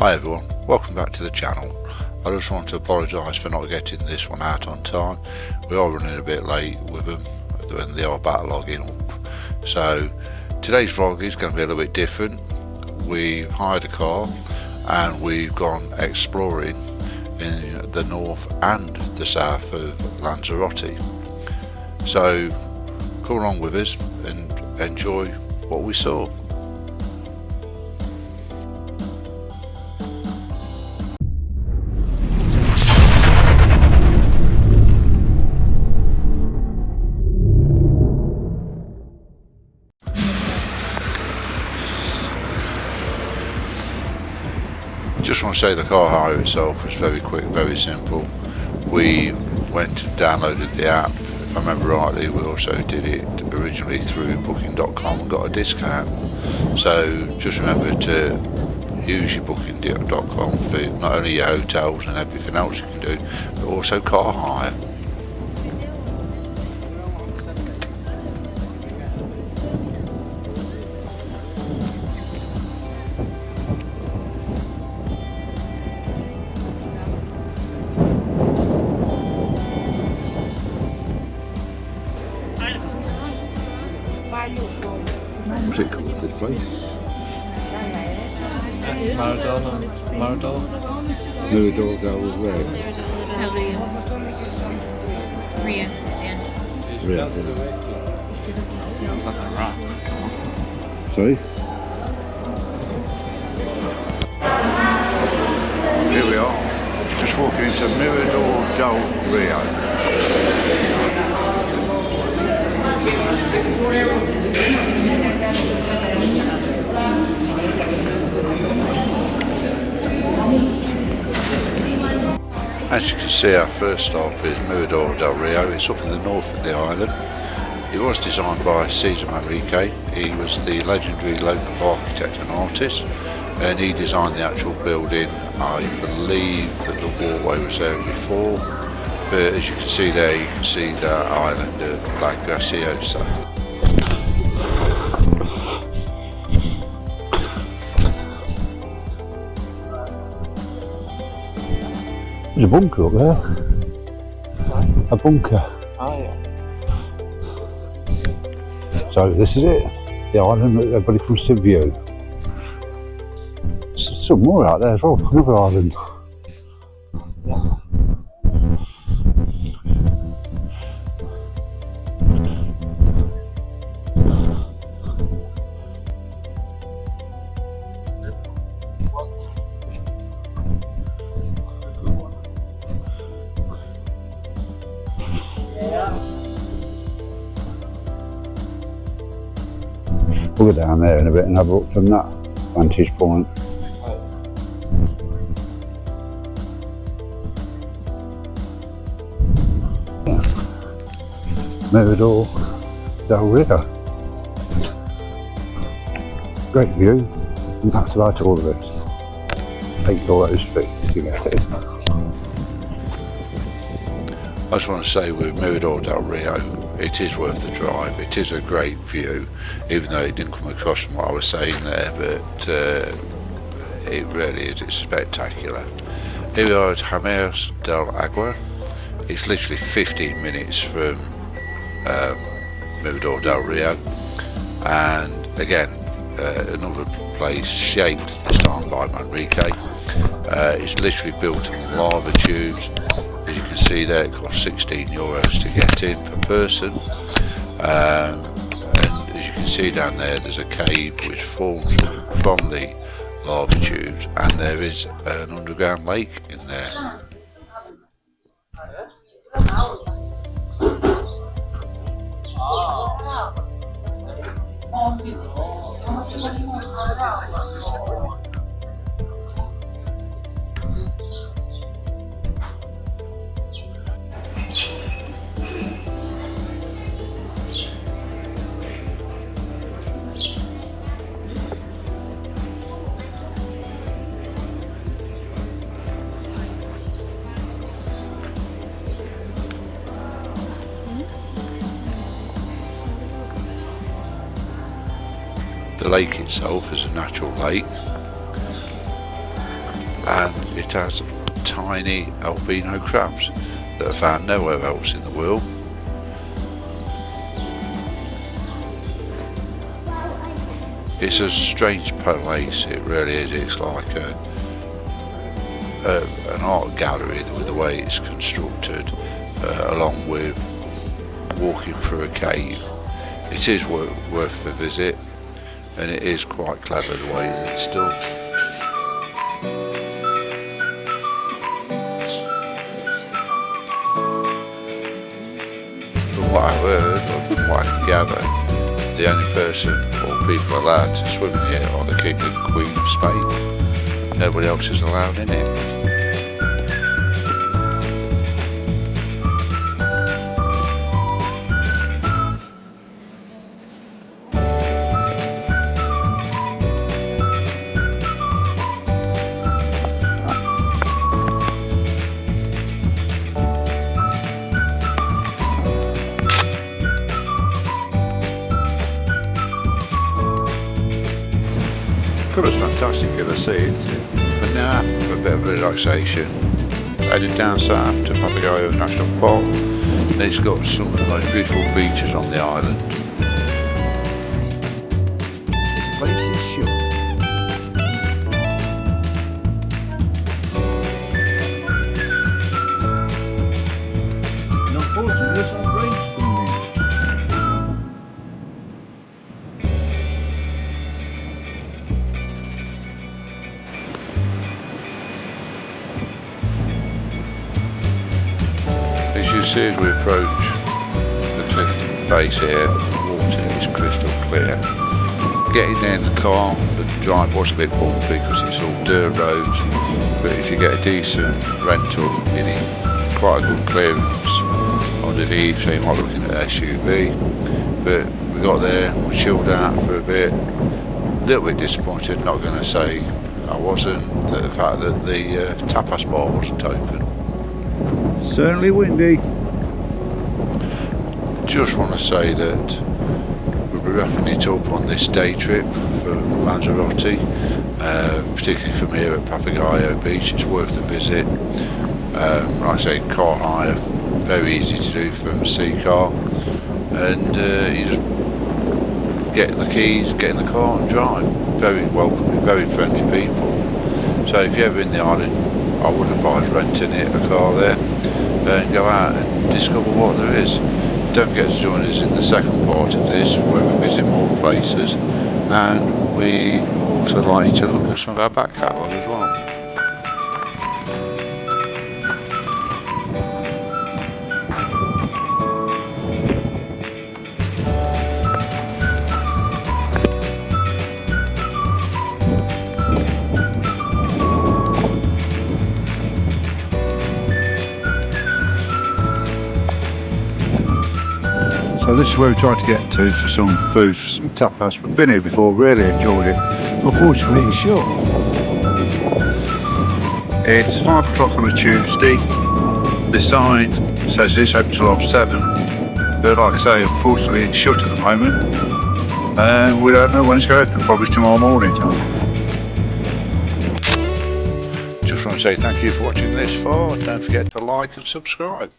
Hi everyone, welcome back to the channel. I just want to apologise for not getting this one out on time. We are running a bit late with them when they are backlogging up. So today's vlog is going to be a little bit different. We've hired a car and we've gone exploring in the north and the south of Lanzarote. So come along with us and enjoy what we saw. Just want to say the car hire itself was very quick, very simple. We went and downloaded the app. If I remember rightly, we also did it originally through booking.com and got a discount. So just remember to use your booking.com for not only your hotels and everything else you can do, but also car hire. What's it called, this place? Mirador del Rio. Rio. Rio. That's a rock. Sorry? Here we are, just walking into Mirador del Rio. As you can see, our first stop is Mirador del Rio. It's up in the north of the island. It was designed by CICAR. He was the legendary local architect and artist, and he designed the actual building. I believe that the walkway was there before, but as you can see there, you can see the island of La Graciosa. There's a bunker up there. A bunker. Oh yeah. So this is it. The island that everybody comes to view. Some more out there as well. Another island. We'll go down there in a bit and have a look from that vantage point. Mirador del Rio. Great view, and that's about all of it. 8 euros fee to get it. I just want to say with Mirador del Rio, it is worth the drive. It is a great view, even though it didn't come across from what I was saying there, but it really is. It's spectacular. Here we are at Jameos del Agua. It's literally 15 minutes from Mirador del Rio, and again another place shaped this time by Manrique. It's literally built on lava tubes. As you can see there, it costs 16 euros to get in per person, and as you can see down there, there's a cave which forms from the lava tubes, and there is an underground lake in there. The lake itself is a natural lake, and it has tiny albino crabs that are found nowhere else in the world. It's a strange place, it really is. It's like an art gallery with the way it's constructed, along with walking through a cave. It is worth a visit, and it is quite clever the way that it's done. From what I've heard, or from what I can gather, the only person or people allowed to swim here are the King and Queen of Spain. Nobody else is allowed in it. Colour's fantastic in the sea, but now for a bit of relaxation, headed down south to Papagayo National Park, and it's got some of the most beautiful beaches on the island. This place is shut. And unfortunately, there's some rains coming in. As you see as we approach the cliff base here, the water is crystal clear. Getting there in the car, the drive was a bit bumpy because it's all dirt roads, but if you get a decent rental, you need quite a good clearance underneath, so you might be looking at an SUV. But we got there, we chilled out for a bit. A little bit disappointed, not going to say I wasn't, the fact that the tapas bar wasn't open. Certainly windy. Just want to say that we'll be wrapping it up on this day trip from Lanzarote, particularly from here at Papagayo Beach. It's worth the visit. Like I say, car hire, very easy to do from CICAR, and you just get the keys, get in the car and drive. Very welcoming, very friendly people. So if you're ever in the island, I would advise renting a car there and go out and discover what there is. Don't forget to join us in the second part of this, where we visit more places, and we also like you to look at some of our back catalogue as well. So this is where we tried to get to for some food, for some tapas. We've been here before, really enjoyed it. Unfortunately, it's shut. It's 5 o'clock on a Tuesday. The sign says it's open till 7. But like I say, unfortunately, it's shut at the moment. And we don't know when it's going to open, probably tomorrow morning. Just want to say thank you for watching this far. Don't forget to like and subscribe.